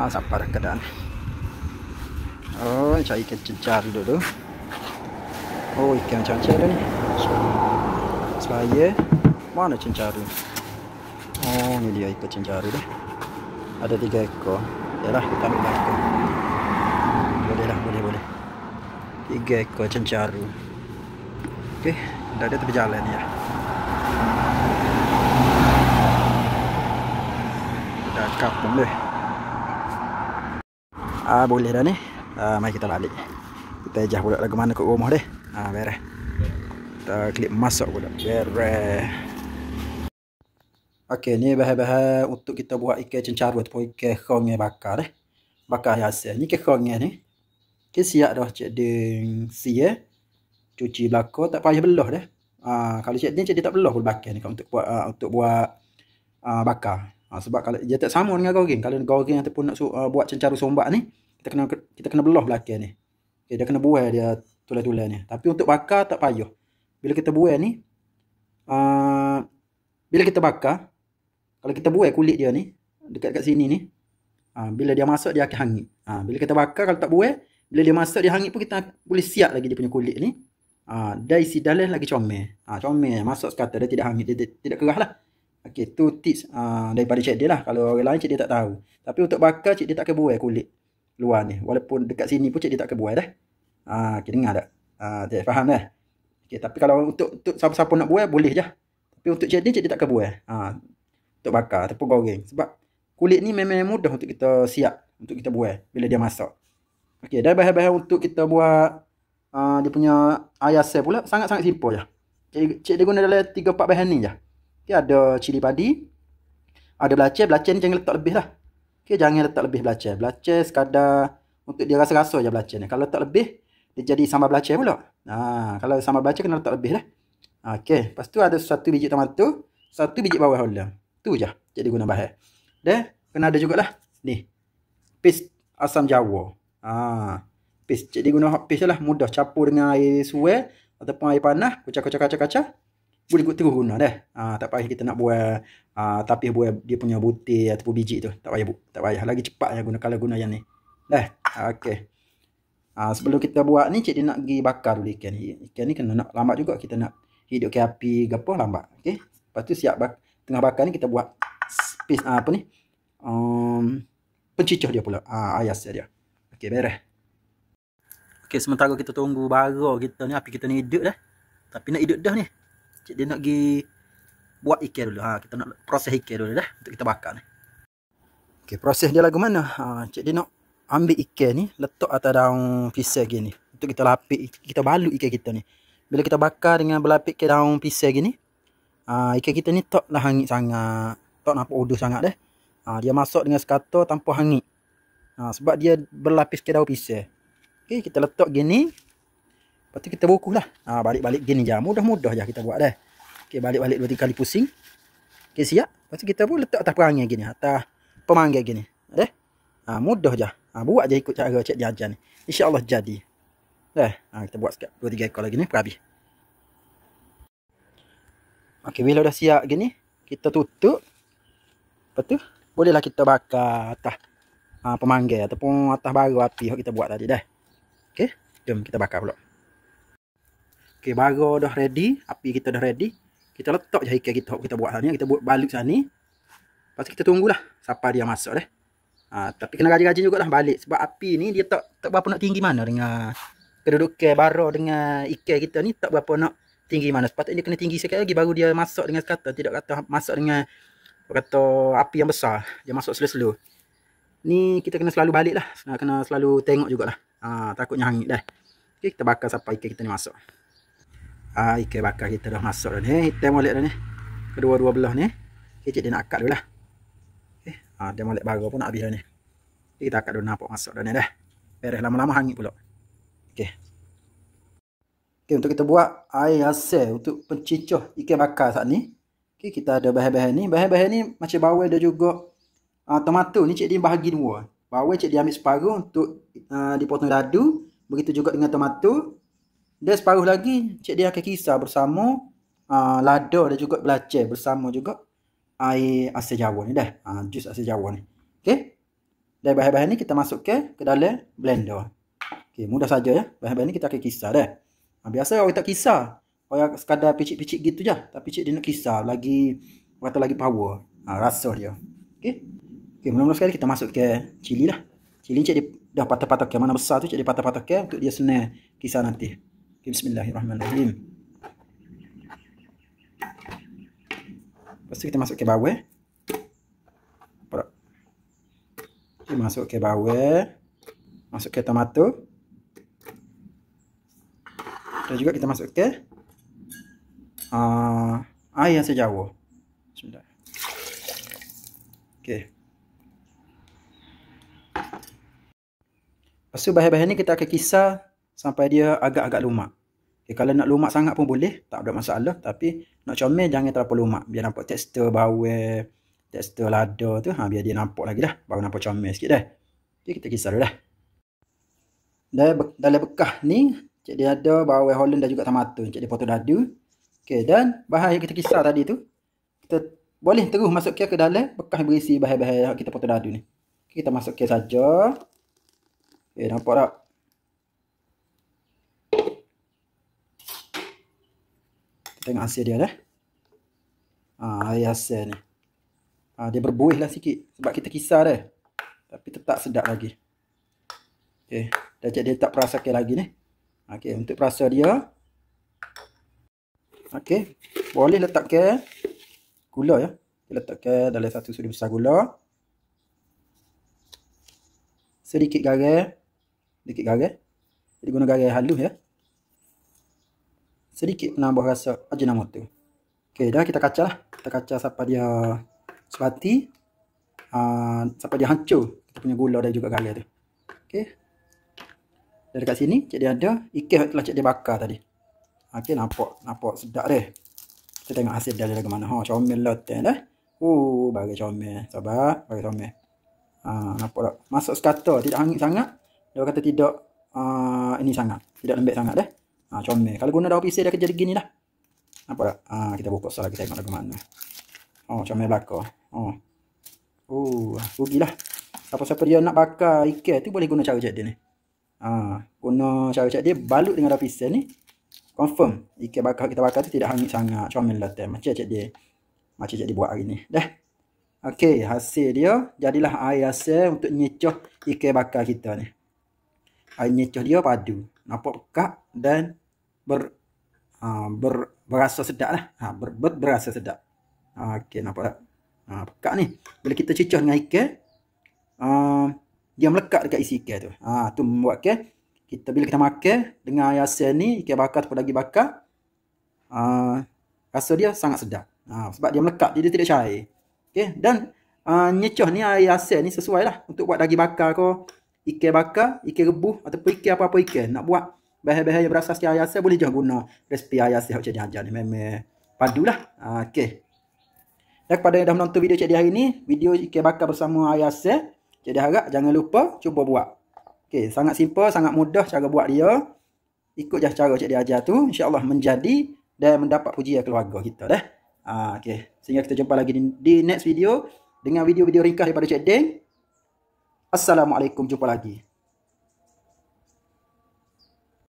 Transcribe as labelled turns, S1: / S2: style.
S1: Sampai dah keadaan. Oh, cari ikan cencar dulu. Oh, ikan cencar ni. Saya mana cencar? Oh, ni dia ikan cencar dah. Ada 3 ekor. Yalah, kita ambil lagi. Boleh lah, boleh. 3 ekor cencaru. Okey, dah ada berjalan ya. Dah kapung deh. Boleh dah ni. Mari kita balik. Kita ejah pula lagu mana kat rumah deh. Beres. Kita klik masuk pula. Beres. Okey, ni bahan-bahan untuk kita buat ikan cencaru ataupun ikan khong bakar deh. Bakar hasil. Ni ikan khong ni. Okey, siap dah cik ding sia. Cuci belakang, tak payah belah dah. Kalau cik ding tak belah pun bakar ni untuk buat bakar. Sebab kalau dia tak sama dengan goreng. Kalau goreng ataupun nak buat cencaru sombak ni, kita kena belah belakang ni. Okay, dia kena buai dia tulai-tulai ni. Tapi untuk bakar tak payah. Bila kita buai ni, bila kita bakar, kalau kita buai kulit dia ni dekat sini ni, bila dia masuk dia akan hangit. Bila kita bakar, kalau tak buai, bila dia masuk dia hangit pun kita boleh siap lagi dia punya kulit ni. Dia isi dalam lagi comel. Comel masuk sekata dia tidak hangit, dia tidak kerah lah. Okey, tu tips daripada cik dia lah. Kalau orang lain cik dia tak tahu. Tapi untuk bakar cik dia tak akan buai kulit luar ni. Walaupun dekat sini pun cik dia tak akan buai dah. Okey, dengar tak? Cik faham dah? Okey, tapi kalau untuk siapa-siapa nak buai boleh je. Tapi untuk cik dia tak akan buai. Untuk bakar ataupun goreng. Sebab kulit ni memang mudah untuk kita siap untuk kita buai bila dia masak. Okey, dan bahan-bahan untuk kita buat dia punya ayam asam pula sangat-sangat simple je. Cik dia guna dalam 3-4 bahan ni je. Okay, ada cili padi, ada belacan. Belacan ni jangan letak lebih lah. Okay, jangan letak lebih belacan. Belacan sekadar untuk dia rasa-rasa je belacan ni. Kalau letak lebih, dia jadi sambal belacan pula. Kalau sambal belacan kena letak lebih lah. Okay, lepas tu ada 1 biji tomato, 1 biji bawang holang. Tu je jadi guna bahan. Dan kena ada jugalah ni, paste asam jawa. Paste. Jadi guna paste lah. Mudah campur dengan air suai ataupun air panas. Kacau. Boleh terus guna dah. Tak payah kita nak buat tapi buat dia punya butir ataupun biji tu. Tak payah. Lagi cepat je kalau guna yang ni. Dah. Okey. Sebelum kita buat ni, cik dia nak pergi bakar dulu ikan ni. Ikan ni kena nak lambat juga. Kita nak hidup ke api gapo lambat. Okey. Lepas tu siap tengah bakar ni kita buat paste pencicah dia pula. Ayas dia. Okey, beres. Okey, sementara kita tunggu bara kita ni, api kita ni hidup dah. Tapi nak hidup dah ni. Cik dia nak pergi buat ikan dulu. Kita nak proses ikan dulu dah untuk kita bakar ni. Okey, proses dia lagu mana? Cik dia nak ambil ikan ni, letak atas daun pisang gini. Untuk kita lapik, kita balut ikan kita ni. Bila kita bakar dengan berlapik ke daun pisang gini, ikan kita ni taklah hangit sangat. Tak nampak udus sangat dah. Dia masuk dengan sekata tanpa hangit. Sebab dia berlapis ke daun pisang. Okey, kita letak gini. Lepas tu kita bukuh lah. Balik-balik gini je. Mudah-mudah je kita buat dah. Okey, balik-balik 2-3 kali pusing. Okey, siap. Lepas tu kita pun letak atas perangai gini. Atas pemanggil gini. Dah. Mudah je. Buat je ikut cara cik dia ajar ni. InsyaAllah jadi. Dah. Kita buat sikit 2-3 ekor lagi ni. Habis. Okey, bila dah siap gini, kita tutup. Lepas tu, bolehlah kita bakar atas pemanggil ataupun atas bara api yang kita buat tadi dah. Okey, jom kita bakar pula. Okey, bara dah ready, api kita dah ready. Kita letak je ikan kita buat tadi, kita buat balik sana ni. Lepas tu kita tunggulah sampai dia masuk dah. Tapi kena rajin-rajin jugalah balik sebab api ni dia tak berapa nak tinggi mana dengan kedudukan bara dengan ikan kita ni, tak berapa nak tinggi mana. Sepatutnya dia kena tinggi sikit lagi baru dia masuk dengan sekata, tidak kata masuk dengan kata api yang besar. Dia masuk slow-slow. Ni kita kena selalu balik lah. Kena selalu tengok jugalah. Takutnya hangit dah. Okay, kita bakar sampai ikan kita ni masuk. Ikan bakar kita dah masuk dah ni. Hitam molek dah ni. Kedua-dua belah ni. Okay, cik dia nak akad dulu lah. Okay. Dia molek bara pun nak habis dah ni. Okay, kita akad dulu nampak masuk dah ni dah. Beres lama-lama hangit pula. Okay. Okay, untuk kita buat air asam untuk pencicah ikan bakar saat ni. Okay, kita ada bahan-bahan ni. Bahan-bahan ni macam bawang ada juga tomato ni cik dia bahagi dua. Bawang cik dia ambil separuh untuk dipotong dadu. Begitu juga dengan tomato. Dan separuh lagi cik dia akan kisar bersama lada dan juga belacan bersama juga air asam jawa ni dah. Jus asam jawa ni. Okey. Dan bahan-bahan ni kita masuk ke dalam blender. Okey, mudah saja ya. Bahan-bahan ni kita akan kisar dah. Biasa orang tak kisar. Orang sekadar picit-picit gitu je. Tapi cik dia nak kisar lagi, kata lagi power. Rasa dia. Okey. Okey, mula-mula sekali kita masuk ke cili lah. Cili cik dia dah patah-patah ke mana besar tu, cik dia patah-patah ke untuk dia senang kisar nanti. Okay, bismillahirrahmanirrahim. Lepas tu kita masuk ke bawah. Kita masuk ke bawah. Masuk ke tomato. Dan juga kita masuk ke air yang sejawa. Bismillah. Okey. Lepas tu bahan-bahan ni kita akan kisar sampai dia agak-agak lumak. Okay, kalau nak lumak sangat pun boleh, tak ada masalah. Tapi nak comel jangan terlalu lumak. Biar nampak tekstur bawang, tekstur lada tu. Biar dia nampak lagi dah. Baru nampak comel sikit dah. Okay, kita kisar dulu dah. Dalam bekah ni, cik dia ada bawang Holland dan juga tomato. Cik dia potong dadu. Okay, dan bahan yang kita kisar tadi tu, kita boleh terus masuk ke dalam bekah berisi bahan-bahan yang kita potong dadu ni. Okay, kita masuk ke saja. Okay, nampak tak? Tengok hasil dia dah. Air hasil ni. Dia berbuih lah sikit. Sebab kita kisar dah. Tapi tetap sedap lagi. Okay. Dah cik dia tak perasakan lagi ni. Okay. Untuk perasa dia. Okay. Boleh letak ke gula ya. Kita letak ke dalam satu sudi besar gula. Sedikit garam. Sedikit garam. Jadi guna garam halus ya. Sedikit penambah rasa ajinomoto. Okey, dah kita kacau lah. Kita kacau sampai dia sebati. Sampai dia hancur. Kita punya gula dan juga garam tu. Okey. Dan dekat sini, cik dia ada ikan telah cik dia bakar tadi. Okey, nampak sedap dah. Kita tengok hasil dia dari mana. Comel loten dah. Bagi comel. Sabar, bagi comel. Nampak tak? Masuk sekata, tidak hangit sangat. Dia kata tidak ini sangat. Tidak lembek sangat dah. Comel. Kalau guna daun pisang dia akan jadi gini dah. Nampak tak? Kita buka salah, kita tengok lagu mana. Comel bakar. Rugilah. Siapa-siapa dia nak bakar ikan tu boleh guna cara cik dia ni. Guna cara cik dia balut dengan daun pisang ni. Confirm ikan bakar kita bakar tu tidak hangit sangat. Comel lah macam cik dia. Macam cik dia buat hari ni. Dah. Okey, hasil dia jadilah air hasil untuk nyecoh ikan bakar kita ni. Air nyecoh dia padu. Nampak pekat dan berasa sedap lah. Berasa sedap. Okey, nampak tak? Pekat ni. Bila kita cecoh dengan ikan, dia melekat dekat isi ikan tu. Tu membuatkan bila kita makan dengan air asam ni, ikan bakar ataupun daging bakar, rasa dia sangat sedap. Sebab dia melekat, dia tidak cair. Okey, dan nyecoh ni air asam ni sesuai lah untuk buat daging bakar ke, ikan bakar, ikan rebus ataupun ikan apa-apa ikan. Nak buat bahan-bahan yang berasaskan air asam, boleh je guna resipi air asam yang cik dia ajar ni. Memang padulah. Okey. Dan kepada yang dah menonton video cik dia hari ni, video ikan bakar bersama air asam, cik dia harap jangan lupa cuba buat. Okey, sangat simple, sangat mudah cara buat dia. Ikut je cara cik dia ajar tu, insya-Allah menjadi dan mendapat pujian keluarga kita dah. Okey, sehingga kita jumpa lagi di next video dengan video-video ringkas daripada Cik Deng. Assalamualaikum, jumpa lagi.